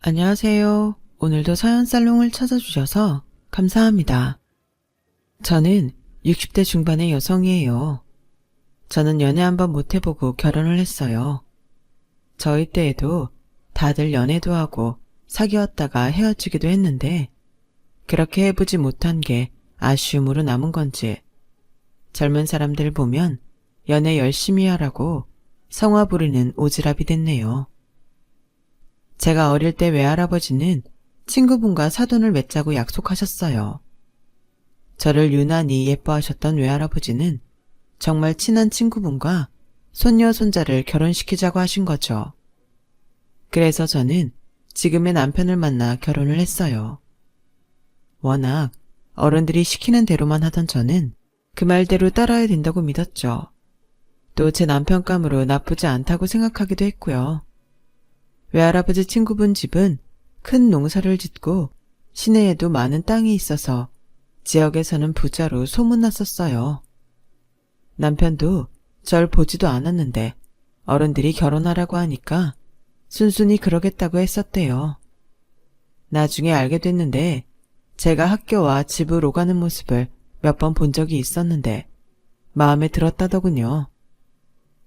안녕하세요. 오늘도 사연살롱을 찾아주셔서 감사합니다. 저는 60대 중반의 여성이에요. 저는 연애 한번 못 해보고 결혼을 했어요. 저희 때에도 다들 연애도 하고 사귀었다가 헤어지기도 했는데 그렇게 해보지 못한 게 아쉬움으로 남은 건지 젊은 사람들 보면 연애 열심히 하라고 성화 부리는 오지랖이 됐네요. 제가 어릴 때 외할아버지는 친구분과 사돈을 맺자고 약속하셨어요. 저를 유난히 예뻐하셨던 외할아버지는 정말 친한 친구분과 손녀 손자를 결혼시키자고 하신 거죠. 그래서 저는 지금의 남편을 만나 결혼을 했어요. 워낙 어른들이 시키는 대로만 하던 저는 그 말대로 따라야 된다고 믿었죠. 또 제 남편감으로 나쁘지 않다고 생각하기도 했고요. 외할아버지 친구분 집은 큰 농사를 짓고 시내에도 많은 땅이 있어서 지역에서는 부자로 소문났었어요. 남편도 절 보지도 않았는데 어른들이 결혼하라고 하니까 순순히 그러겠다고 했었대요. 나중에 알게 됐는데 제가 학교와 집을 오가는 모습을 몇 번 본 적이 있었는데 마음에 들었다더군요.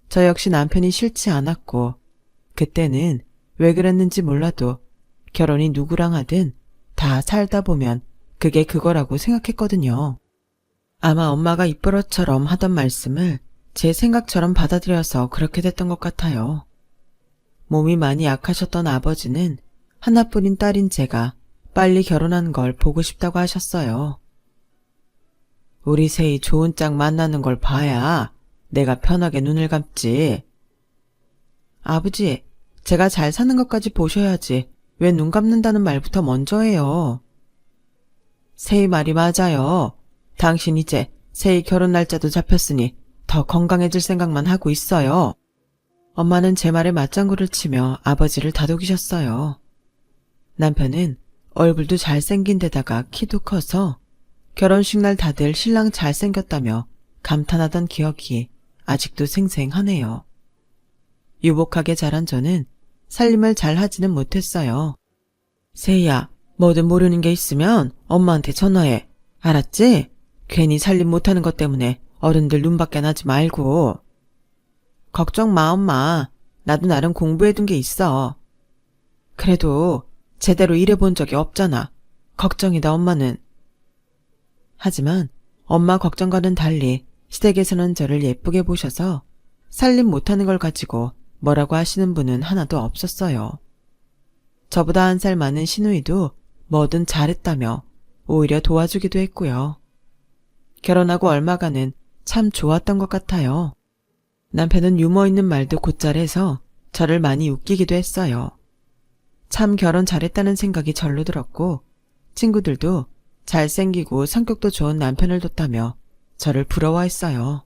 저 역시 남편이 싫지 않았고 그때는 왜 그랬는지 몰라도 결혼이 누구랑 하든 다 살다 보면 그게 그거라고 생각했거든요. 아마 엄마가 입버릇처럼 하던 말씀을 제 생각처럼 받아들여서 그렇게 됐던 것 같아요. 몸이 많이 약하셨던 아버지는 하나뿐인 딸인 제가 빨리 결혼한 걸 보고 싶다고 하셨어요. 우리 세이 좋은 짝 만나는 걸 봐야 내가 편하게 눈을 감지. 아버지, 제가 잘 사는 것까지 보셔야지 왜 눈 감는다는 말부터 먼저 해요. 세희 말이 맞아요. 당신 이제 세희 결혼 날짜도 잡혔으니 더 건강해질 생각만 하고 있어요. 엄마는 제 말에 맞장구를 치며 아버지를 다독이셨어요. 남편은 얼굴도 잘생긴 데다가 키도 커서 결혼식 날 다들 신랑 잘생겼다며 감탄하던 기억이 아직도 생생하네요. 유복하게 자란 저는 살림을 잘 하지는 못했어요. 세희야, 뭐든 모르는 게 있으면 엄마한테 전화해. 알았지? 괜히 살림 못하는 것 때문에 어른들 눈밖에 나지 말고. 걱정 마, 엄마. 나도 나름 공부해둔 게 있어. 그래도 제대로 일해본 적이 없잖아. 걱정이다, 엄마는. 하지만 엄마 걱정과는 달리 시댁에서는 저를 예쁘게 보셔서 살림 못하는 걸 가지고 뭐라고 하시는 분은 하나도 없었어요. 저보다 1살 많은 시누이도 뭐든 잘했다며 오히려 도와주기도 했고요. 결혼하고 얼마간은 참 좋았던 것 같아요. 남편은 유머 있는 말도 곧잘 해서 저를 많이 웃기기도 했어요. 참 결혼 잘했다는 생각이 절로 들었고 친구들도 잘생기고 성격도 좋은 남편을 뒀다며 저를 부러워했어요.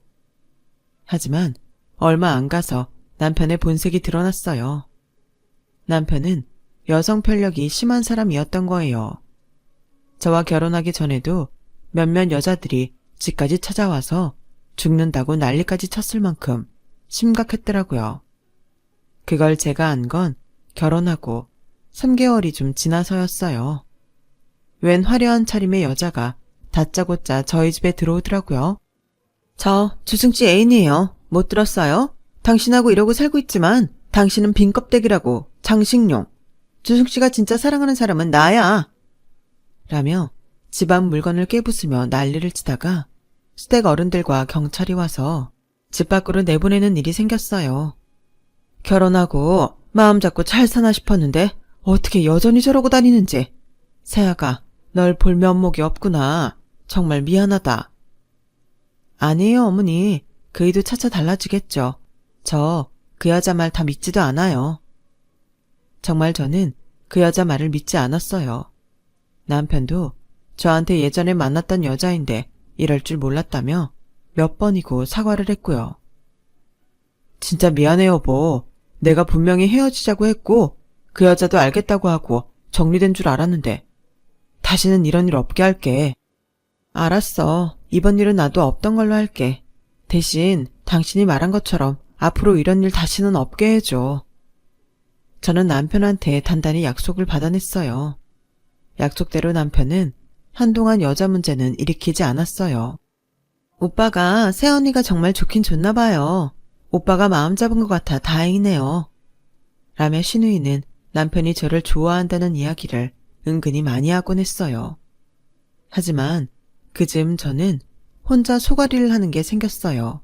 하지만 얼마 안 가서 남편의 본색이 드러났어요. 남편은 여성 편력이 심한 사람이었던 거예요. 저와 결혼하기 전에도 몇몇 여자들이 집까지 찾아와서 죽는다고 난리까지 쳤을 만큼 심각했더라고요. 그걸 제가 안 건 결혼하고 3개월이 좀 지나서였어요. 웬 화려한 차림의 여자가 다짜고짜 저희 집에 들어오더라고요. 저 주승씨 애인이에요. 못 들었어요? 당신하고 이러고 살고 있지만 당신은 빈 껍데기라고. 장식용. 주승씨가 진짜 사랑하는 사람은 나야. 라며 집안 물건을 깨부수며 난리를 치다가 시댁 어른들과 경찰이 와서 집 밖으로 내보내는 일이 생겼어요. 결혼하고 마음 잡고 잘 사나 싶었는데 어떻게 여전히 저러고 다니는지. 세아가 널 볼 면목이 없구나. 정말 미안하다. 아니에요, 어머니. 그이도 차차 달라지겠죠. 저 그 여자 말 다 믿지도 않아요. 정말 저는 그 여자 말을 믿지 않았어요. 남편도 저한테 예전에 만났던 여자인데 이럴 줄 몰랐다며 몇 번이고 사과를 했고요. 진짜 미안해 여보. 내가 분명히 헤어지자고 했고 그 여자도 알겠다고 하고 정리된 줄 알았는데 다시는 이런 일 없게 할게. 알았어. 이번 일은 나도 없던 걸로 할게. 대신 당신이 말한 것처럼 앞으로 이런 일 다시는 없게 해줘. 저는 남편한테 단단히 약속을 받아냈어요. 약속대로 남편은 한동안 여자 문제는 일으키지 않았어요. 오빠가 새언니가 정말 좋긴 좋나 봐요. 오빠가 마음 잡은 것 같아 다행이네요. 라며 신우이는 남편이 저를 좋아한다는 이야기를 은근히 많이 하곤 했어요. 하지만 그즈음 저는 혼자 소가리를 하는 게 생겼어요.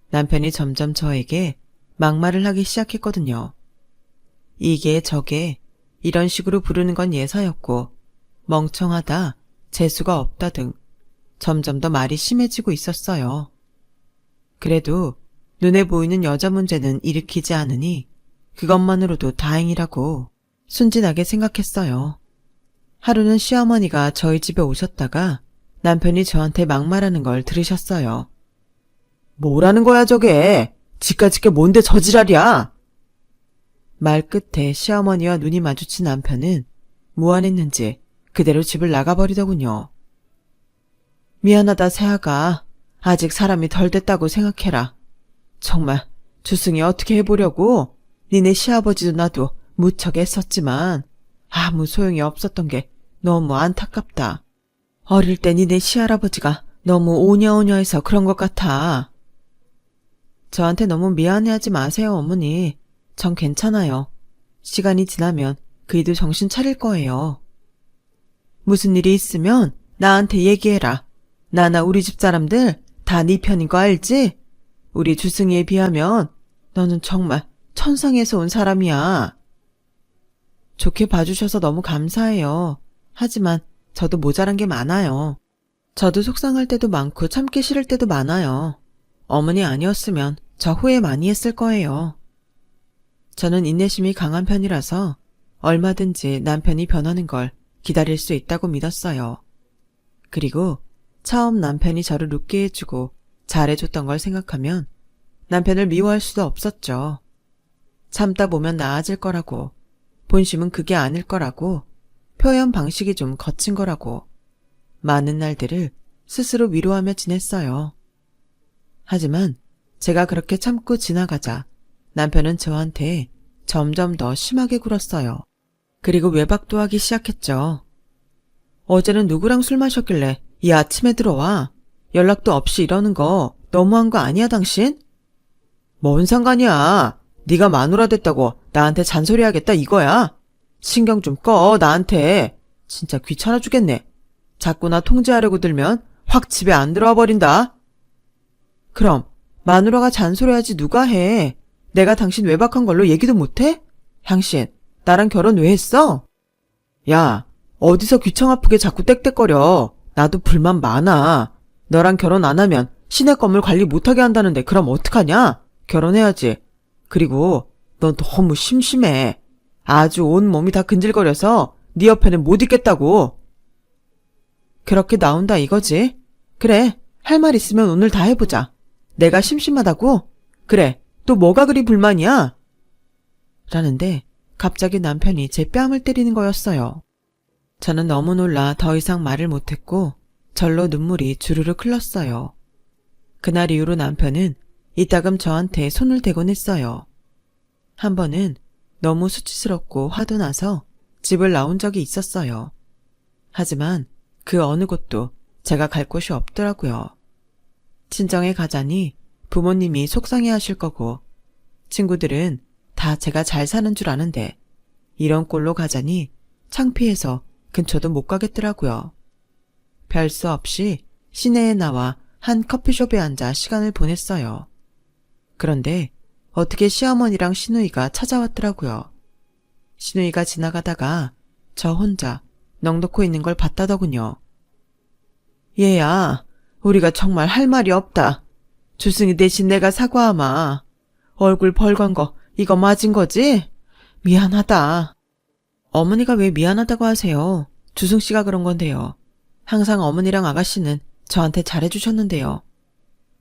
남편이 점점 저에게 막말을 하기 시작했거든요. 이게 저게 이런 식으로 부르는 건 예사였고 멍청하다, 재수가 없다 등 점점 더 말이 심해지고 있었어요. 그래도 눈에 보이는 여자 문제는 일으키지 않으니 그것만으로도 다행이라고 순진하게 생각했어요. 하루는 시어머니가 저희 집에 오셨다가 남편이 저한테 막말하는 걸 들으셨어요. 뭐라는 거야 저게? 지까짓 게 뭔데 저 지랄이야? 말 끝에 시어머니와 눈이 마주친 남편은 무안했는지 그대로 집을 나가버리더군요. 미안하다 새아가. 아직 사람이 덜 됐다고 생각해라. 정말 주승이 어떻게 해보려고? 니네 시아버지도 나도 무척 애썼지만 아무 소용이 없었던 게 너무 안타깝다. 어릴 때 니네 시할아버지가 너무 오냐오냐해서 그런 것 같아. 저한테 너무 미안해하지 마세요 어머니. 전 괜찮아요. 시간이 지나면 그이도 정신 차릴 거예요. 무슨 일이 있으면 나한테 얘기해라. 나나 우리 집 사람들 다 네 편인 거 알지? 우리 주승이에 비하면 너는 정말 천상에서 온 사람이야. 좋게 봐주셔서 너무 감사해요. 하지만 저도 모자란 게 많아요. 저도 속상할 때도 많고 참기 싫을 때도 많아요. 어머니 아니었으면 저 후회 많이 했을 거예요. 저는 인내심이 강한 편이라서 얼마든지 남편이 변하는 걸 기다릴 수 있다고 믿었어요. 그리고 처음 남편이 저를 웃게 해주고 잘해줬던 걸 생각하면 남편을 미워할 수도 없었죠. 참다 보면 나아질 거라고, 본심은 그게 아닐 거라고, 표현 방식이 좀 거친 거라고 많은 날들을 스스로 위로하며 지냈어요. 하지만 제가 그렇게 참고 지나가자 남편은 저한테 점점 더 심하게 굴었어요. 그리고 외박도 하기 시작했죠. 어제는 누구랑 술 마셨길래 이 아침에 들어와? 연락도 없이 이러는 거 너무한 거 아니야 당신? 뭔 상관이야. 네가 마누라 됐다고 나한테 잔소리하겠다 이거야? 신경 좀 꺼 나한테. 진짜 귀찮아 죽겠네. 자꾸 나 통제하려고 들면 확 집에 안 들어와 버린다. 그럼 마누라가 잔소리하지 누가 해. 내가 당신 외박한 걸로 얘기도 못해? 당신 나랑 결혼 왜 했어? 야, 어디서 귀청 아프게 자꾸 떽떽거려. 나도 불만 많아. 너랑 결혼 안 하면 시내 건물 관리 못하게 한다는데 그럼 어떡하냐? 결혼해야지. 그리고 넌 너무 심심해. 아주 온 몸이 다 근질거려서 네 옆에는 못 있겠다고. 그렇게 나온다 이거지? 그래, 할 말 있으면 오늘 다 해보자. 내가 심심하다고? 그래, 또 뭐가 그리 불만이야? 라는데 갑자기 남편이 제 뺨을 때리는 거였어요. 저는 너무 놀라 더 이상 말을 못했고 절로 눈물이 주르륵 흘렀어요. 그날 이후로 남편은 이따금 저한테 손을 대곤 했어요. 한 번은 너무 수치스럽고 화도 나서 집을 나온 적이 있었어요. 하지만 그 어느 곳도 제가 갈 곳이 없더라고요. 친정에 가자니 부모님이 속상해 하실 거고 친구들은 다 제가 잘 사는 줄 아는데 이런 꼴로 가자니 창피해서 근처도 못 가겠더라고요. 별 수 없이 시내에 나와 한 커피숍에 앉아 시간을 보냈어요. 그런데 어떻게 시어머니랑 시누이가 찾아왔더라고요. 시누이가 지나가다가 저 혼자 넋놓고 있는 걸 봤다더군요. 얘야, 우리가 정말 할 말이 없다. 주승이 대신 내가 사과하마. 얼굴 벌건 거 이거 맞은 거지? 미안하다. 어머니가 왜 미안하다고 하세요? 주승씨가 그런 건데요. 항상 어머니랑 아가씨는 저한테 잘해주셨는데요.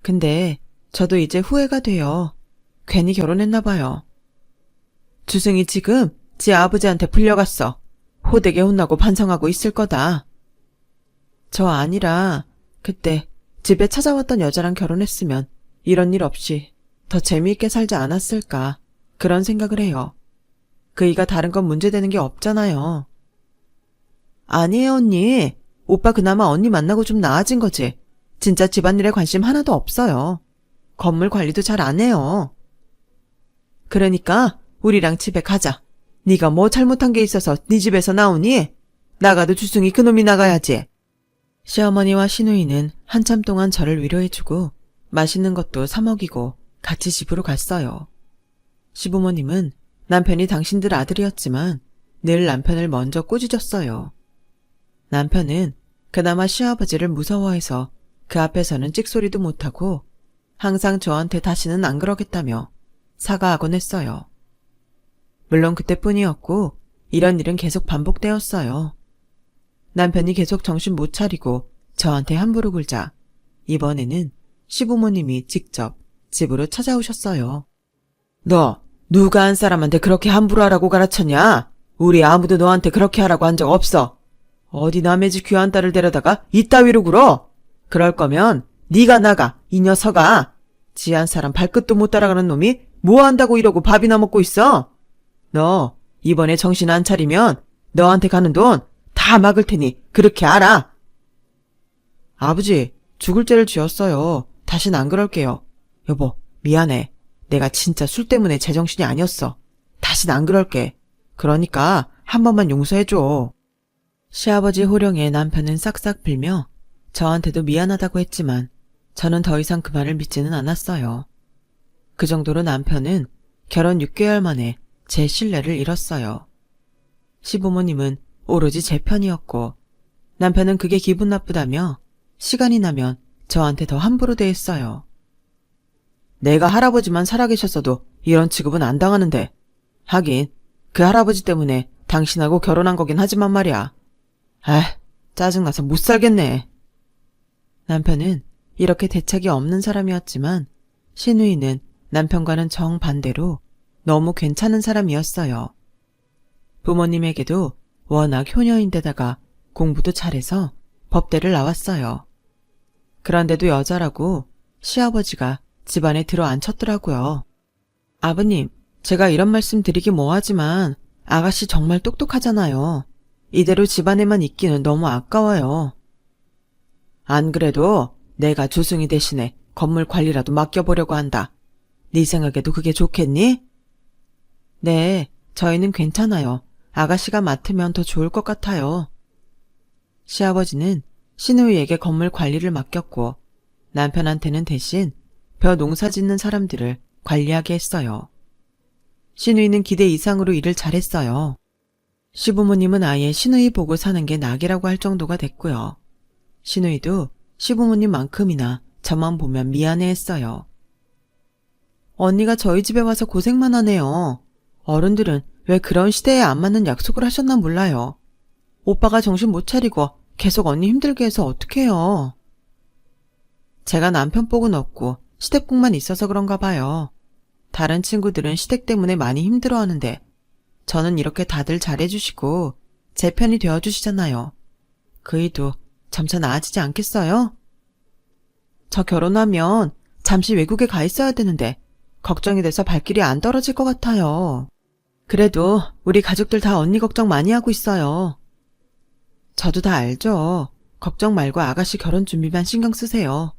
근데 저도 이제 후회가 돼요. 괜히 결혼했나 봐요. 주승이 지금 지 아버지한테 불려갔어. 호되게 혼나고 반성하고 있을 거다. 저 아니라 그때 집에 찾아왔던 여자랑 결혼했으면 이런 일 없이 더 재미있게 살지 않았을까 그런 생각을 해요. 그이가 다른 건 문제되는 게 없잖아요. 아니에요, 언니. 오빠 그나마 언니 만나고 좀 나아진 거지. 진짜 집안일에 관심 하나도 없어요. 건물 관리도 잘 안 해요. 그러니까 우리랑 집에 가자. 네가 뭐 잘못한 게 있어서 네 집에서 나오니? 나가도 주승이 그놈이 나가야지. 시어머니와 시누이는 한참 동안 저를 위로해주고 맛있는 것도 사 먹이고 같이 집으로 갔어요. 시부모님은 남편이 당신들 아들이었지만 늘 남편을 먼저 꾸짖었어요. 남편은 그나마 시아버지를 무서워해서 그 앞에서는 찍소리도 못하고 항상 저한테 다시는 안 그러겠다며 사과하곤 했어요. 물론 그때뿐이었고 이런 일은 계속 반복되었어요. 남편이 계속 정신 못 차리고 저한테 함부로 굴자 이번에는 시부모님이 직접 집으로 찾아오셨어요. 너 누가 한 사람한테 그렇게 함부로 하라고 가르쳤냐? 우리 아무도 너한테 그렇게 하라고 한 적 없어. 어디 남의 집 귀한 딸을 데려다가 이따위로 굴어? 그럴 거면 네가 나가, 이 녀석아. 지한 사람 발끝도 못 따라가는 놈이 뭐 한다고 이러고 밥이나 먹고 있어? 너 이번에 정신 안 차리면 너한테 가는 돈 다 막을 테니 그렇게 알아. 아버지, 죽을 죄를 지었어요. 다신 안 그럴게요. 여보, 미안해. 내가 진짜 술 때문에 제정신이 아니었어. 다신 안 그럴게. 그러니까 한 번만 용서해줘. 시아버지 호령에 남편은 싹싹 빌며 저한테도 미안하다고 했지만 저는 더 이상 그 말을 믿지는 않았어요. 그 정도로 남편은 결혼 6개월 만에 제 신뢰를 잃었어요. 시부모님은 오로지 제 편이었고 남편은 그게 기분 나쁘다며 시간이 나면 저한테 더 함부로 대했어요. 내가 할아버지만 살아계셨어도 이런 취급은 안 당하는데 하긴 그 할아버지 때문에 당신하고 결혼한 거긴 하지만 말이야. 짜증나서 못 살겠네. 남편은 이렇게 대책이 없는 사람이었지만 시누이는 남편과는 정반대로 너무 괜찮은 사람이었어요. 부모님에게도 워낙 효녀인데다가 공부도 잘해서 법대를 나왔어요. 그런데도 여자라고 시아버지가 집안에 들어앉혔더라고요. 아버님, 제가 이런 말씀 드리기 뭐하지만 아가씨 정말 똑똑하잖아요. 이대로 집안에만 있기는 너무 아까워요. 안 그래도 내가 조승희 대신에 건물 관리라도 맡겨보려고 한다. 네 생각에도 그게 좋겠니? 네, 저희는 괜찮아요. 아가씨가 맡으면 더 좋을 것 같아요. 시아버지는 시누이에게 건물 관리를 맡겼고 남편한테는 대신 벼 농사 짓는 사람들을 관리하게 했어요. 시누이는 기대 이상으로 일을 잘했어요. 시부모님은 아예 시누이 보고 사는 게 낙이라고 할 정도가 됐고요. 시누이도 시부모님만큼이나 저만 보면 미안해했어요. 언니가 저희 집에 와서 고생만 하네요. 어른들은 왜 그런 시대에 안 맞는 약속을 하셨나 몰라요. 오빠가 정신 못 차리고 계속 언니 힘들게 해서 어떡해요. 제가 남편 복은 없고 시댁복만 있어서 그런가 봐요. 다른 친구들은 시댁 때문에 많이 힘들어하는데 저는 이렇게 다들 잘해주시고 제 편이 되어주시잖아요. 그이도 점차 나아지지 않겠어요? 저 결혼하면 잠시 외국에 가 있어야 되는데 걱정이 돼서 발길이 안 떨어질 것 같아요. 그래도 우리 가족들 다 언니 걱정 많이 하고 있어요. 저도 다 알죠. 걱정 말고 아가씨 결혼 준비만 신경 쓰세요.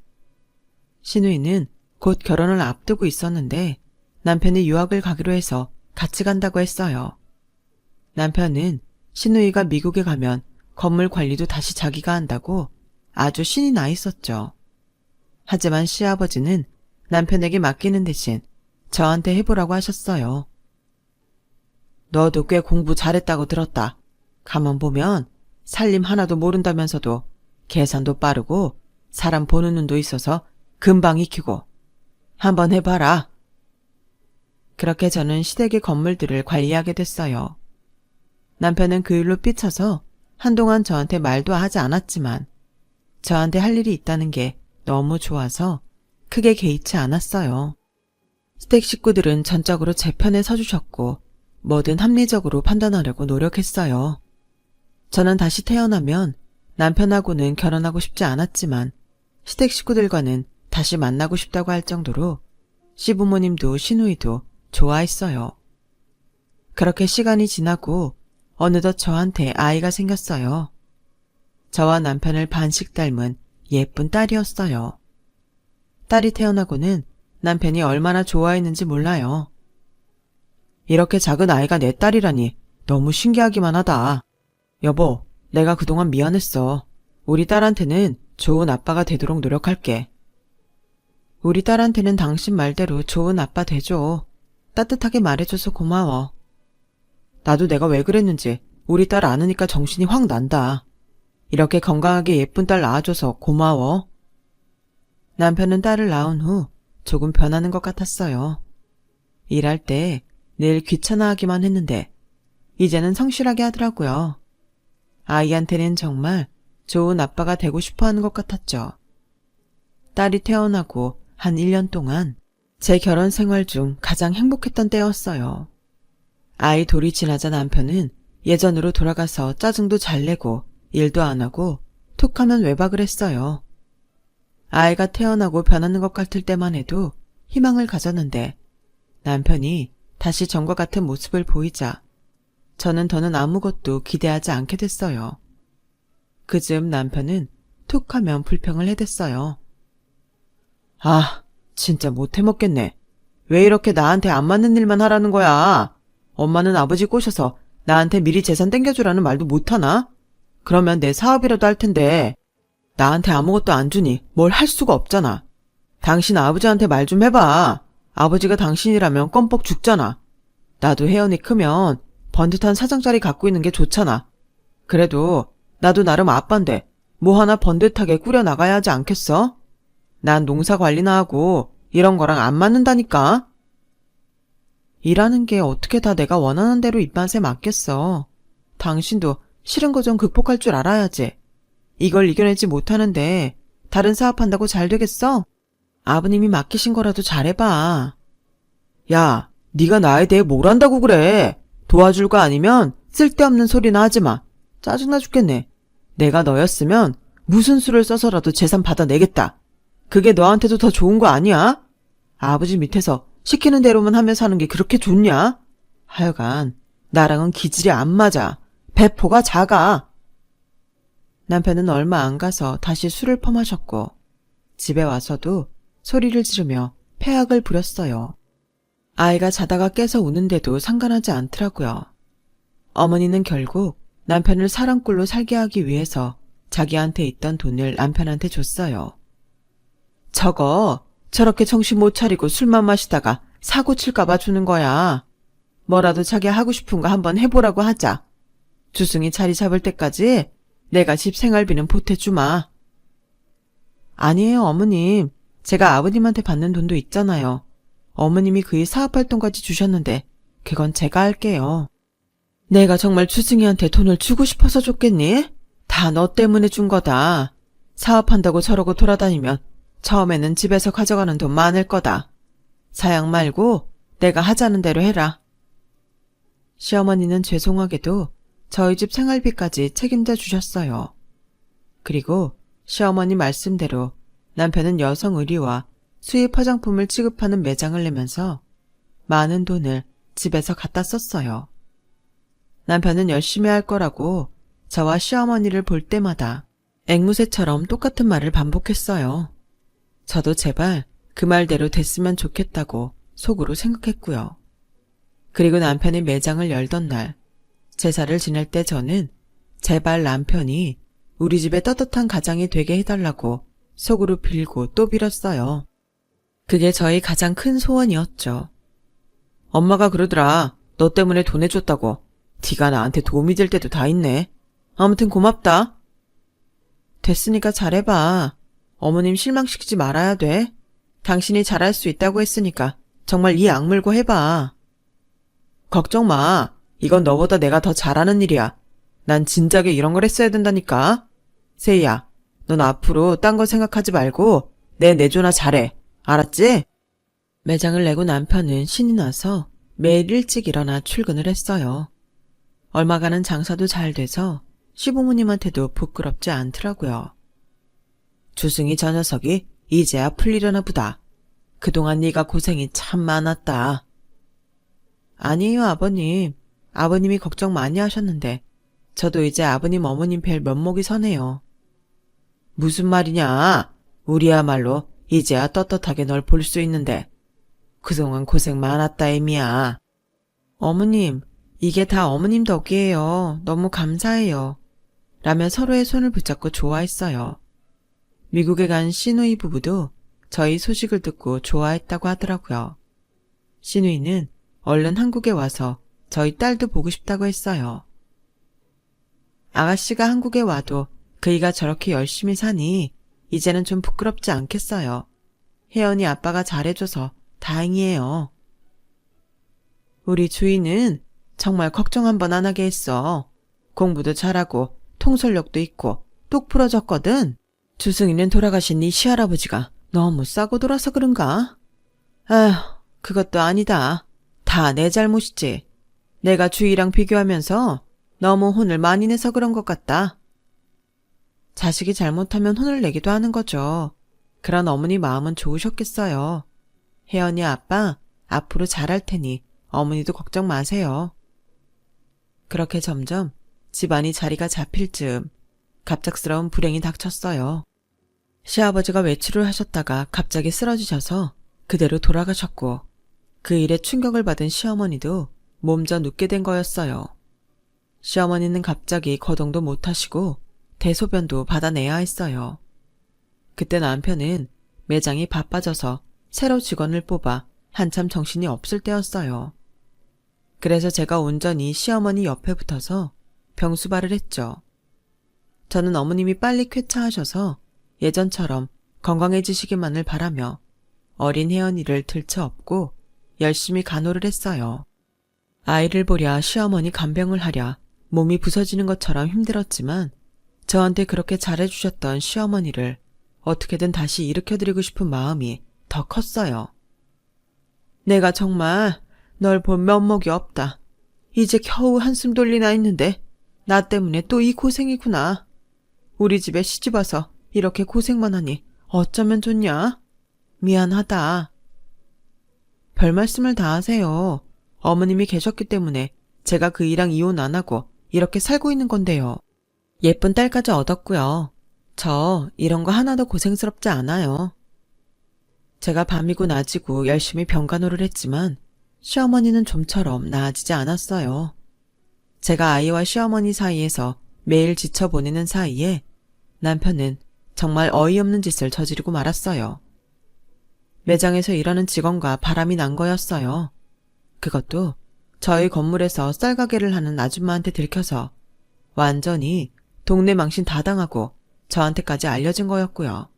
시누이는 곧 결혼을 앞두고 있었는데 남편이 유학을 가기로 해서 같이 간다고 했어요. 남편은 시누이가 미국에 가면 건물 관리도 다시 자기가 한다고 아주 신이 나 있었죠. 하지만 시아버지는 남편에게 맡기는 대신 저한테 해보라고 하셨어요. 너도 꽤 공부 잘했다고 들었다. 가만 보면 살림 하나도 모른다면서도 계산도 빠르고 사람 보는 눈도 있어서 금방 익히고 한번 해봐라. 그렇게 저는 시댁의 건물들을 관리하게 됐어요. 남편은 그 일로 삐쳐서 한동안 저한테 말도 하지 않았지만 저한테 할 일이 있다는 게 너무 좋아서 크게 개의치 않았어요. 시댁 식구들은 전적으로 제 편에 서주셨고 뭐든 합리적으로 판단하려고 노력했어요. 저는 다시 태어나면 남편하고는 결혼하고 싶지 않았지만 시댁 식구들과는 다시 만나고 싶다고 할 정도로 시부모님도 시누이도 좋아했어요. 그렇게 시간이 지나고 어느덧 저한테 아이가 생겼어요. 저와 남편을 반씩 닮은 예쁜 딸이었어요. 딸이 태어나고는 남편이 얼마나 좋아했는지 몰라요. 이렇게 작은 아이가 내 딸이라니 너무 신기하기만 하다. 여보, 내가 그동안 미안했어. 우리 딸한테는 좋은 아빠가 되도록 노력할게. 우리 딸한테는 당신 말대로 좋은 아빠 되줘. 따뜻하게 말해줘서 고마워. 나도 내가 왜 그랬는지 우리 딸 안으니까 정신이 확 난다. 이렇게 건강하게 예쁜 딸 낳아줘서 고마워. 남편은 딸을 낳은 후 조금 변하는 것 같았어요. 일할 때 늘 귀찮아하기만 했는데 이제는 성실하게 하더라고요. 아이한테는 정말 좋은 아빠가 되고 싶어하는 것 같았죠. 딸이 태어나고 한 1년 동안 제 결혼 생활 중 가장 행복했던 때였어요. 아이 돌이 지나자 남편은 예전으로 돌아가서 짜증도 잘 내고 일도 안 하고 툭 하면 외박을 했어요. 아이가 태어나고 변하는 것 같을 때만 해도 희망을 가졌는데 남편이 다시 전과 같은 모습을 보이자 저는 더는 아무것도 기대하지 않게 됐어요. 그즈음 남편은 툭 하면 불평을 해댔어요. 아, 진짜 못해먹겠네. 왜 이렇게 나한테 안 맞는 일만 하라는 거야? 엄마는 아버지 꼬셔서 나한테 미리 재산 땡겨주라는 말도 못하나? 그러면 내 사업이라도 할 텐데 나한테 아무것도 안 주니 뭘 할 수가 없잖아. 당신 아버지한테 말 좀 해봐. 아버지가 당신이라면 껌뻑 죽잖아. 나도 혜연이 크면 번듯한 사장자리 갖고 있는 게 좋잖아. 그래도 나도 나름 아빠인데 뭐 하나 번듯하게 꾸려나가야 하지 않겠어? 난 농사 관리나 하고 이런 거랑 안 맞는다니까. 일하는 게 어떻게 다 내가 원하는 대로 입맛에 맞겠어. 당신도 싫은 거 좀 극복할 줄 알아야지. 이걸 이겨내지 못하는데 다른 사업한다고 잘 되겠어? 아버님이 맡기신 거라도 잘해봐. 야, 네가 나에 대해 뭘 안다고 그래. 도와줄 거 아니면 쓸데없는 소리나 하지 마. 짜증나 죽겠네. 내가 너였으면 무슨 수를 써서라도 재산 받아내겠다. 그게 너한테도 더 좋은 거 아니야? 아버지 밑에서 시키는 대로만 하며 사는 게 그렇게 좋냐? 하여간 나랑은 기질이 안 맞아. 배포가 작아. 남편은 얼마 안 가서 다시 술을 퍼마셨고 집에 와서도 소리를 지르며 패악을 부렸어요. 아이가 자다가 깨서 우는데도 상관하지 않더라고요. 어머니는 결국 남편을 사랑꾼로 살게 하기 위해서 자기한테 있던 돈을 남편한테 줬어요. 저거 저렇게 정신 못 차리고 술만 마시다가 사고 칠까봐 주는 거야. 뭐라도 자기 하고 싶은 거 한번 해보라고 하자. 주승이 자리 잡을 때까지 내가 집 생활비는 보태주마. 아니에요, 어머님. 제가 아버님한테 받는 돈도 있잖아요. 어머님이 그의 사업활동까지 주셨는데 그건 제가 할게요. 내가 정말 주승이한테 돈을 주고 싶어서 줬겠니? 다 너 때문에 준 거다. 사업한다고 저러고 돌아다니면 처음에는 집에서 가져가는 돈 많을 거다. 사양 말고 내가 하자는 대로 해라. 시어머니는 죄송하게도 저희 집 생활비까지 책임져 주셨어요. 그리고 시어머니 말씀대로 남편은 여성 의류와 수입 화장품을 취급하는 매장을 내면서 많은 돈을 집에서 갖다 썼어요. 남편은 열심히 할 거라고 저와 시어머니를 볼 때마다 앵무새처럼 똑같은 말을 반복했어요. 저도 제발 그 말대로 됐으면 좋겠다고 속으로 생각했고요. 그리고 남편이 매장을 열던 날, 제사를 지낼 때 저는 제발 남편이 우리 집에 따뜻한 가장이 되게 해달라고 속으로 빌고 또 빌었어요. 그게 저희 가장 큰 소원이었죠. 엄마가 그러더라. 너 때문에 돈 해줬다고. 네가 나한테 도움이 될 때도 다 있네. 아무튼 고맙다. 됐으니까 잘해봐. 어머님 실망시키지 말아야 돼. 당신이 잘할 수 있다고 했으니까 정말 이 악물고 해봐. 걱정 마. 이건 너보다 내가 더 잘하는 일이야. 난 진작에 이런 걸 했어야 된다니까. 세희야, 넌 앞으로 딴 거 생각하지 말고 내 내조나 잘해. 알았지? 매장을 내고 남편은 신이 나서 매일 일찍 일어나 출근을 했어요. 얼마간은 장사도 잘 돼서 시부모님한테도 부끄럽지 않더라고요. 주승이 저 녀석이 이제야 풀리려나 보다. 그동안 네가 고생이 참 많았다. 아니에요, 아버님. 아버님이 걱정 많이 하셨는데 저도 이제 아버님 어머님 뵐 면목이 서네요. 무슨 말이냐? 우리야말로 이제야 떳떳하게 널 볼 수 있는데 그동안 고생 많았다 애미야. 어머님, 이게 다 어머님 덕이에요. 너무 감사해요. 라며 서로의 손을 붙잡고 좋아했어요. 미국에 간 시누이 부부도 저희 소식을 듣고 좋아했다고 하더라고요. 시누이는 얼른 한국에 와서 저희 딸도 보고 싶다고 했어요. 아가씨가 한국에 와도 그이가 저렇게 열심히 사니 이제는 좀 부끄럽지 않겠어요. 혜연이 아빠가 잘해줘서 다행이에요. 우리 주인은 정말 걱정 한 번 안 하게 했어. 공부도 잘하고 통솔력도 있고 똑 부러졌거든. 주승이는 돌아가신 네 시할아버지가 너무 싸고 돌아서 그런가? 아휴, 그것도 아니다. 다 내 잘못이지. 내가 주희랑 비교하면서 너무 혼을 많이 내서 그런 것 같다. 자식이 잘못하면 혼을 내기도 하는 거죠. 그런 어머니 마음은 좋으셨겠어요. 혜연이 아빠 앞으로 잘할 테니 어머니도 걱정 마세요. 그렇게 점점 집안이 자리가 잡힐 즈음 갑작스러운 불행이 닥쳤어요. 시아버지가 외출을 하셨다가 갑자기 쓰러지셔서 그대로 돌아가셨고 그 일에 충격을 받은 시어머니도 몸져 눕게 된 거였어요. 시어머니는 갑자기 거동도 못하시고 대소변도 받아내야 했어요. 그때 남편은 매장이 바빠져서 새로 직원을 뽑아 한참 정신이 없을 때였어요. 그래서 제가 온전히 시어머니 옆에 붙어서 병수발을 했죠. 저는 어머님이 빨리 쾌차하셔서 예전처럼 건강해지시기만을 바라며 어린 혜연이를 들쳐업고 열심히 간호를 했어요. 아이를 보랴 시어머니 간병을 하랴 몸이 부서지는 것처럼 힘들었지만 저한테 그렇게 잘해주셨던 시어머니를 어떻게든 다시 일으켜드리고 싶은 마음이 더 컸어요. 내가 정말 널 볼 면목이 없다. 이제 겨우 한숨 돌리나 했는데 나 때문에 또 이 고생이구나. 우리 집에 시집와서 이렇게 고생만 하니 어쩌면 좋냐? 미안하다. 별 말씀을 다 하세요. 어머님이 계셨기 때문에 제가 그이랑 이혼 안 하고 이렇게 살고 있는 건데요. 예쁜 딸까지 얻었고요. 저 이런 거 하나도 고생스럽지 않아요. 제가 밤이고 낮이고 열심히 병간호를 했지만 시어머니는 좀처럼 나아지지 않았어요. 제가 아이와 시어머니 사이에서 매일 지쳐 보내는 사이에 남편은 정말 어이없는 짓을 저지르고 말았어요. 매장에서 일하는 직원과 바람이 난 거였어요. 그것도 저희 건물에서 쌀가게를 하는 아줌마한테 들켜서 완전히 동네 망신 다 당하고 저한테까지 알려진 거였고요.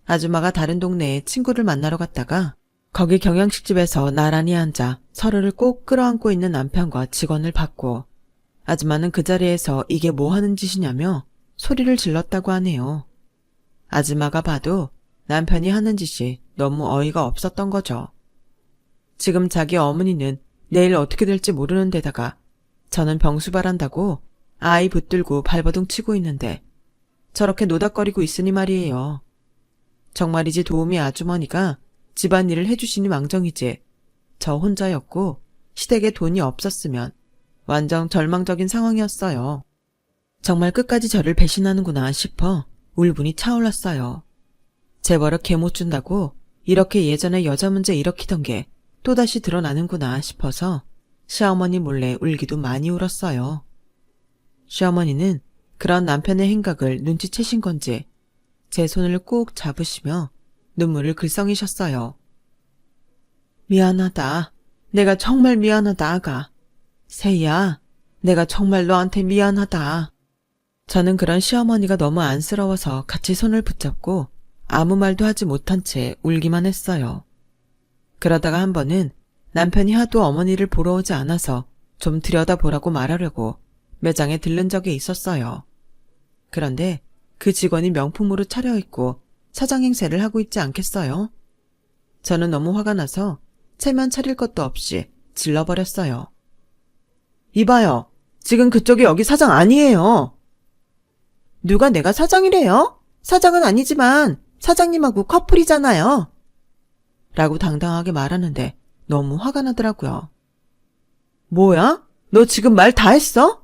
아줌마가 다른 동네에 친구를 만나러 갔다가 거기 경양식집에서 나란히 앉아 서로를 꼭 끌어안고 있는 남편과 직원을 봤고 아줌마는 그 자리에서 이게 뭐 하는 짓이냐며 소리를 질렀다고 하네요. 아줌마가 봐도 남편이 하는 짓이 너무 어이가 없었던 거죠. 지금 자기 어머니는 내일 어떻게 될지 모르는 데다가 저는 병수발한다고 아이 붙들고 발버둥 치고 있는데 저렇게 노닥거리고 있으니 말이에요. 정말이지 도우미 아주머니가 집안일을 해주시니 망정이지 저 혼자였고 시댁에 돈이 없었으면 완전 절망적인 상황이었어요. 정말 끝까지 저를 배신하는구나 싶어 울분이 차올랐어요. 제 버릇 개 못 준다고 이렇게 예전에 여자 문제 일으키던 게 또다시 드러나는구나 싶어서 시어머니 몰래 울기도 많이 울었어요. 시어머니는 그런 남편의 행각을 눈치채신 건지 제 손을 꼭 잡으시며 눈물을 글썽이셨어요. 미안하다. 내가 정말 미안하다, 아가. 세희야, 내가 정말 너한테 미안하다. 저는 그런 시어머니가 너무 안쓰러워서 같이 손을 붙잡고 아무 말도 하지 못한 채 울기만 했어요. 그러다가 한 번은 남편이 하도 어머니를 보러 오지 않아서 좀 들여다보라고 말하려고 매장에 들른 적이 있었어요. 그런데 그 직원이 명품으로 차려입고 사장 행세를 하고 있지 않겠어요? 저는 너무 화가 나서 체면 차릴 것도 없이 질러버렸어요. 이봐요. 지금 그쪽이 여기 사장 아니에요. 누가 내가 사장이래요? 사장은 아니지만 사장님하고 커플이잖아요. 라고 당당하게 말하는데 너무 화가 나더라고요. 뭐야? 너 지금 말 다 했어?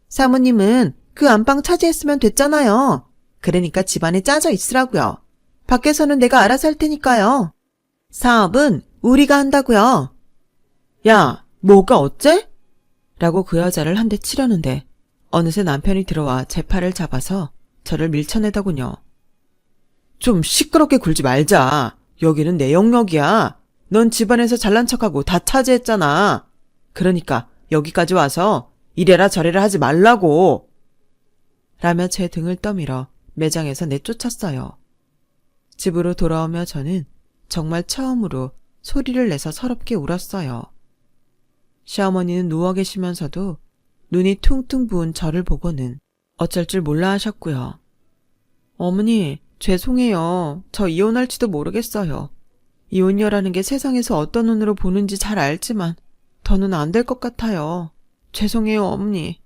사모님은 그 안방 차지했으면 됐잖아요. 그러니까 집안에 짜져 있으라고요. 밖에서는 내가 알아서 할 테니까요. 사업은 우리가 한다고요. 야, 뭐가 어째? 라고 그 여자를 한 대 치려는데 어느새 남편이 들어와 제 팔을 잡아서 저를 밀쳐내더군요. 좀 시끄럽게 굴지 말자. 여기는 내 영역이야. 넌 집안에서 잘난 척하고 다 차지했잖아. 그러니까 여기까지 와서 이래라 저래라 하지 말라고. 라며 제 등을 떠밀어 매장에서 내쫓았어요. 집으로 돌아오며 저는 정말 처음으로 소리를 내서 서럽게 울었어요. 시어머니는 누워 계시면서도 눈이 퉁퉁 부은 저를 보고는 어쩔 줄 몰라 하셨고요. 어머니, 죄송해요. 저 이혼할지도 모르겠어요. 이혼녀라는 게 세상에서 어떤 눈으로 보는지 잘 알지만 더는 안 될 것 같아요. 죄송해요, 어머니.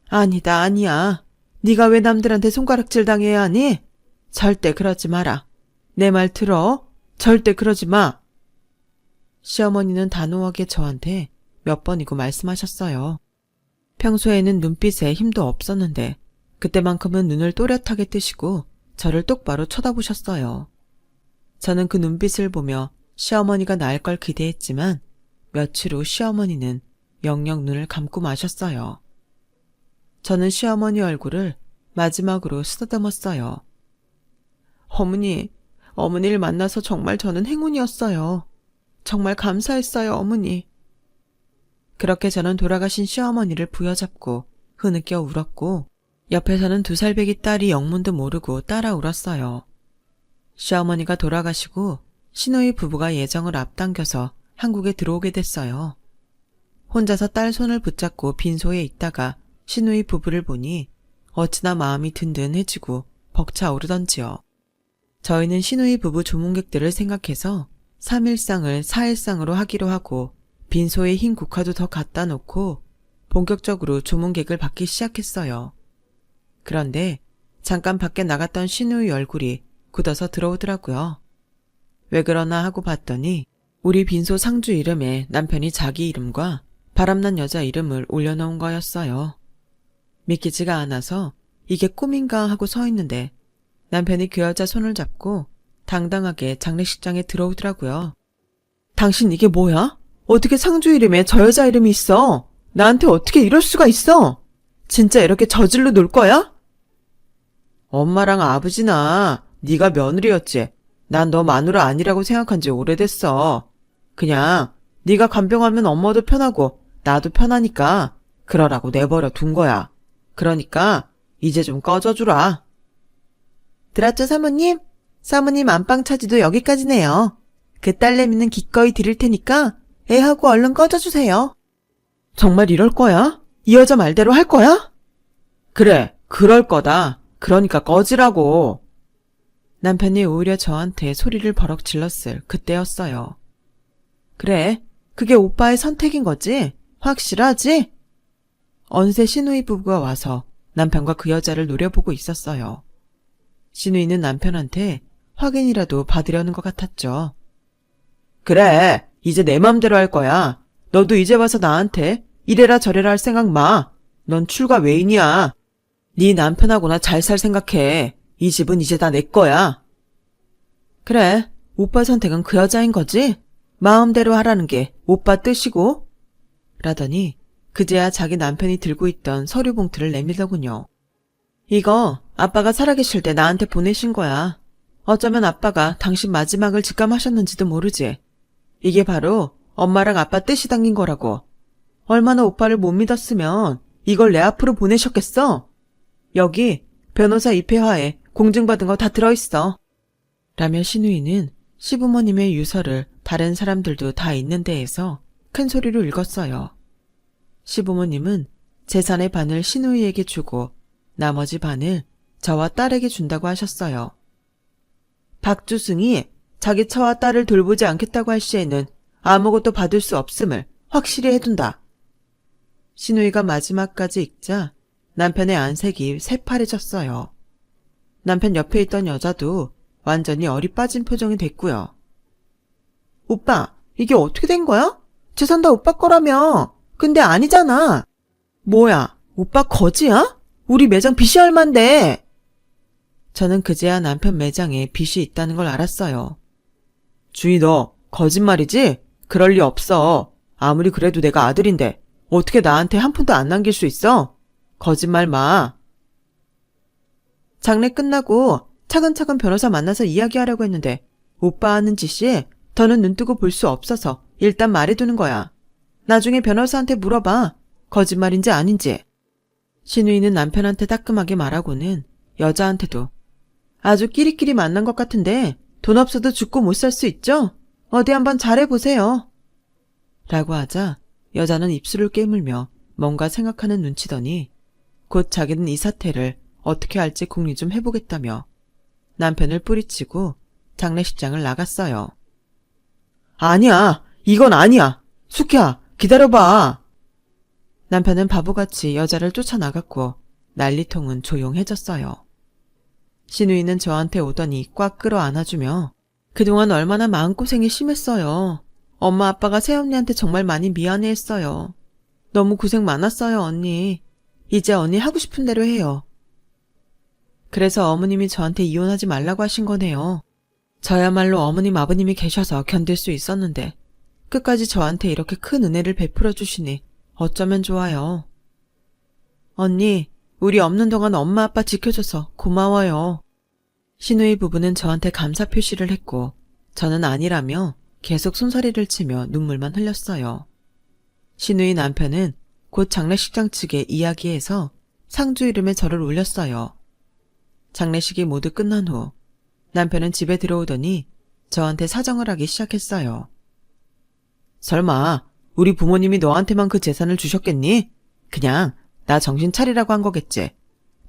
아니다, 아니야. 네가 왜 남들한테 손가락질 당해야 하니? 절대 그러지 마라. 내 말 들어? 절대 그러지 마. 시어머니는 단호하게 저한테 몇 번이고 말씀하셨어요. 평소에는 눈빛에 힘도 없었는데 그때만큼은 눈을 또렷하게 뜨시고 저를 똑바로 쳐다보셨어요. 저는 그 눈빛을 보며 시어머니가 나을 걸 기대했지만 며칠 후 시어머니는 영영 눈을 감고 마셨어요. 저는 시어머니 얼굴을 마지막으로 쓰다듬었어요. 어머니를 만나서 정말 저는 행운이었어요. 정말 감사했어요, 어머니. 그렇게 저는 돌아가신 시어머니를 부여잡고 흐느껴 울었고 옆에서는 2살배기 딸이 영문도 모르고 따라 울었어요. 시어머니가 돌아가시고 시누이 부부가 예정을 앞당겨서 한국에 들어오게 됐어요. 혼자서 딸 손을 붙잡고 빈소에 있다가 시누이 부부를 보니 어찌나 마음이 든든해지고 벅차오르던지요. 저희는 시누이 부부 조문객들을 생각해서 3일상을 4일상으로 하기로 하고 빈소에 흰 국화도 더 갖다 놓고 본격적으로 조문객을 받기 시작했어요. 그런데 잠깐 밖에 나갔던 시누이 얼굴이 굳어서 들어오더라고요. 왜 그러나 하고 봤더니 우리 빈소 상주 이름에 남편이 자기 이름과 바람난 여자 이름을 올려놓은 거였어요. 믿기지가 않아서 이게 꿈인가 하고 서 있는데 남편이 그 여자 손을 잡고 당당하게 장례식장에 들어오더라고요. 당신 이게 뭐야? 어떻게 상주 이름에 저 여자 이름이 있어? 나한테 어떻게 이럴 수가 있어? 진짜 이렇게 저질러 놀 거야? 엄마랑 아버지나 네가 며느리였지. 난 너 마누라 아니라고 생각한 지 오래됐어. 그냥 네가 간병하면 엄마도 편하고 나도 편하니까 그러라고 내버려 둔 거야. 그러니까 이제 좀 꺼져주라. 들었죠, 사모님? 사모님 안방 차지도 여기까지네요. 그 딸내미는 기꺼이 드릴 테니까 애하고 얼른 꺼져주세요. 정말 이럴 거야? 이 여자 말대로 할 거야? 그래, 그럴 거다. 그러니까 꺼지라고. 남편이 오히려 저한테 소리를 버럭 질렀을 그때였어요. 그래, 그게 오빠의 선택인 거지? 확실하지? 어느새 시누이 부부가 와서 남편과 그 여자를 노려보고 있었어요. 시누이는 남편한테 확인이라도 받으려는 것 같았죠. 그래, 이제 내 맘대로 할 거야. 너도 이제 와서 나한테 이래라 저래라 할 생각 마. 넌 출가 외인이야. 네 남편하고나 잘 살 생각해. 이 집은 이제 다 내 거야. 그래, 오빠 선택은 그 여자인 거지? 마음대로 하라는 게 오빠 뜻이고? 라더니 그제야 자기 남편이 들고 있던 서류 봉투를 내밀더군요. 이거 아빠가 살아계실 때 나한테 보내신 거야. 어쩌면 아빠가 당신 마지막을 직감하셨는지도 모르지. 이게 바로 엄마랑 아빠 뜻이 담긴 거라고. 얼마나 오빠를 못 믿었으면 이걸 내 앞으로 보내셨겠어? 여기 변호사 입회하에 공증받은 거 다 들어있어. 라며 시누이는 시부모님의 유서를 다른 사람들도 다 있는 데에서 큰 소리로 읽었어요. 시부모님은 재산의 반을 시누이에게 주고 나머지 반을 저와 딸에게 준다고 하셨어요. 박주승이 자기 처와 딸을 돌보지 않겠다고 할 시에는 아무것도 받을 수 없음을 확실히 해둔다. 시누이가 마지막까지 읽자 남편의 안색이 새파래졌어요. 남편 옆에 있던 여자도 완전히 얼이 빠진 표정이 됐고요. 오빠, 이게 어떻게 된 거야? 재산 다 오빠 거라며. 근데 아니잖아. 뭐야, 오빠 거지야? 우리 매장 빚이 얼만데? 저는 그제야 남편 매장에 빚이 있다는 걸 알았어요. 주희 너 거짓말이지? 그럴 리 없어. 아무리 그래도 내가 아들인데 어떻게 나한테 한 푼도 안 남길 수 있어? 거짓말 마. 장례 끝나고 차근차근 변호사 만나서 이야기하려고 했는데 오빠 하는 짓이 더는 눈뜨고 볼 수 없어서 일단 말해두는 거야. 나중에 변호사한테 물어봐. 거짓말인지 아닌지. 신우이는 남편한테 따끔하게 말하고는 여자한테도 아주 끼리끼리 만난 것 같은데 돈 없어도 죽고 못 살 수 있죠? 어디 한번 잘해보세요. 라고 하자 여자는 입술을 깨물며 뭔가 생각하는 눈치더니 곧 자기는 이 사태를 어떻게 할지 궁리 좀 해보겠다며 남편을 뿌리치고 장례식장을 나갔어요. 아니야, 이건 아니야. 숙희야, 기다려봐. 남편은 바보같이 여자를 쫓아나갔고 난리통은 조용해졌어요. 신우이는 저한테 오더니 꽉 끌어안아주며 그동안 얼마나 마음고생이 심했어요. 엄마 아빠가 새언니한테 정말 많이 미안해했어요. 너무 고생 많았어요, 언니. 이제 언니 하고 싶은 대로 해요. 그래서 어머님이 저한테 이혼하지 말라고 하신 거네요. 저야말로 어머님 아버님이 계셔서 견딜 수 있었는데 끝까지 저한테 이렇게 큰 은혜를 베풀어 주시니 어쩌면 좋아요. 언니, 우리 없는 동안 엄마 아빠 지켜줘서 고마워요. 신우이 부부는 저한테 감사 표시를 했고 저는 아니라며 계속 손사리를 치며 눈물만 흘렸어요. 신우이 남편은 곧 장례식장 측에 이야기해서 상주 이름에 저를 올렸어요. 장례식이 모두 끝난 후 남편은 집에 들어오더니 저한테 사정을 하기 시작했어요. 설마 우리 부모님이 너한테만 그 재산을 주셨겠니? 그냥 나 정신 차리라고 한 거겠지.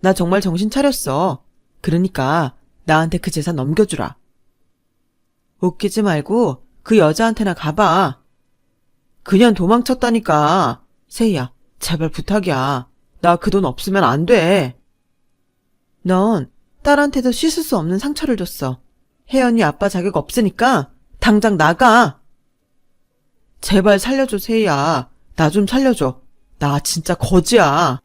나 정말 정신 차렸어. 그러니까 나한테 그 재산 넘겨주라. 웃기지 말고 그 여자한테나 가봐. 그냥 도망쳤다니까. 세희야, 제발 부탁이야. 나 그 돈 없으면 안 돼. 넌 딸한테도 씻을 수 없는 상처를 줬어. 혜연이 아빠 자격 없으니까 당장 나가. 제발 살려줘, 세희야. 나 좀 살려줘. 나 진짜 거지야.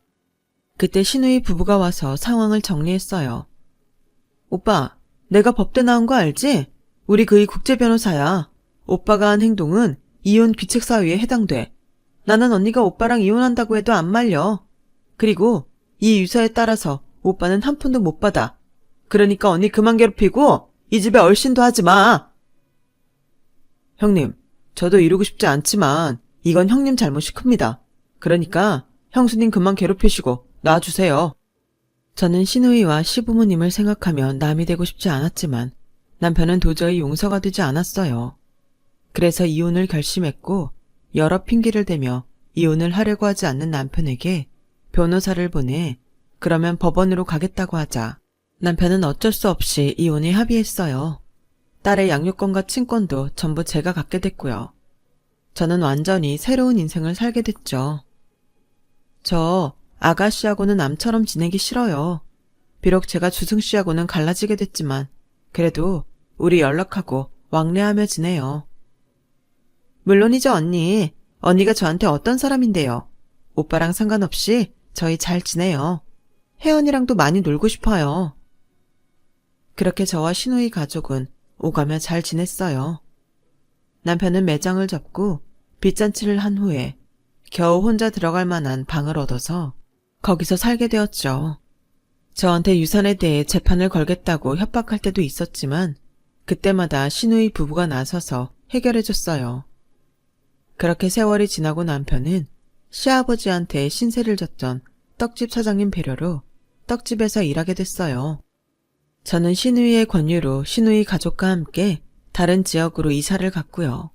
그때 신우이 부부가 와서 상황을 정리했어요. 오빠, 내가 법대 나온 거 알지? 우리 그이 국제 변호사야. 오빠가 한 행동은 이혼 귀책 사유에 해당돼. 나는 언니가 오빠랑 이혼한다고 해도 안 말려. 그리고 이 유서에 따라서 오빠는 한 푼도 못 받아. 그러니까 언니 그만 괴롭히고 이 집에 얼씬도 하지 마. 형님, 저도 이러고 싶지 않지만 이건 형님 잘못이 큽니다. 그러니까 형수님 그만 괴롭히시고 놔주세요. 저는 신우이와 시부모님을 생각하며 남이 되고 싶지 않았지만 남편은 도저히 용서가 되지 않았어요. 그래서 이혼을 결심했고 여러 핑계를 대며 이혼을 하려고 하지 않는 남편에게 변호사를 보내 그러면 법원으로 가겠다고 하자 남편은 어쩔 수 없이 이혼에 합의했어요. 딸의 양육권과 친권도 전부 제가 갖게 됐고요. 저는 완전히 새로운 인생을 살게 됐죠. 저 아가씨하고는 남처럼 지내기 싫어요. 비록 제가 주승씨하고는 갈라지게 됐지만 그래도 우리 연락하고 왕래하며 지내요. 물론이죠, 언니. 언니가 저한테 어떤 사람인데요. 오빠랑 상관없이 저희 잘 지내요. 혜연이랑도 많이 놀고 싶어요. 그렇게 저와 신우이 가족은 오가며 잘 지냈어요. 남편은 매장을 접고 빚잔치를 한 후에 겨우 혼자 들어갈 만한 방을 얻어서 거기서 살게 되었죠. 저한테 유산에 대해 재판을 걸겠다고 협박할 때도 있었지만 그때마다 신우이 부부가 나서서 해결해줬어요. 그렇게 세월이 지나고 남편은 시아버지한테 신세를 졌던 떡집 사장님 배려로 떡집에서 일하게 됐어요. 저는 신우이의 권유로 신우이 가족과 함께 다른 지역으로 이사를 갔고요.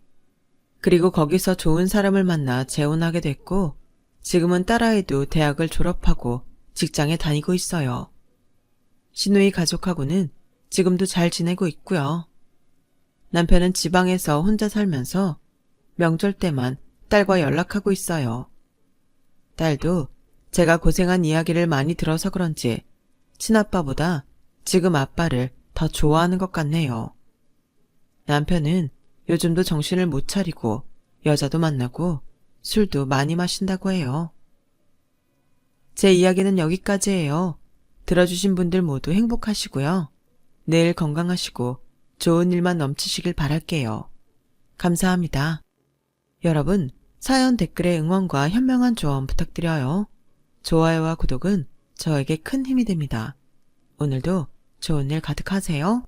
그리고 거기서 좋은 사람을 만나 재혼하게 됐고 지금은 딸아이도 대학을 졸업하고 직장에 다니고 있어요. 신우이 가족하고는 지금도 잘 지내고 있고요. 남편은 지방에서 혼자 살면서 명절 때만 딸과 연락하고 있어요. 딸도 제가 고생한 이야기를 많이 들어서 그런지 친아빠보다 지금 아빠를 더 좋아하는 것 같네요. 남편은 요즘도 정신을 못 차리고 여자도 만나고 술도 많이 마신다고 해요. 제 이야기는 여기까지예요. 들어주신 분들 모두 행복하시고요. 내일 건강하시고 좋은 일만 넘치시길 바랄게요. 감사합니다. 여러분, 사연 댓글에 응원과 현명한 조언 부탁드려요. 좋아요와 구독은 저에게 큰 힘이 됩니다. 오늘도 좋은 일 가득하세요.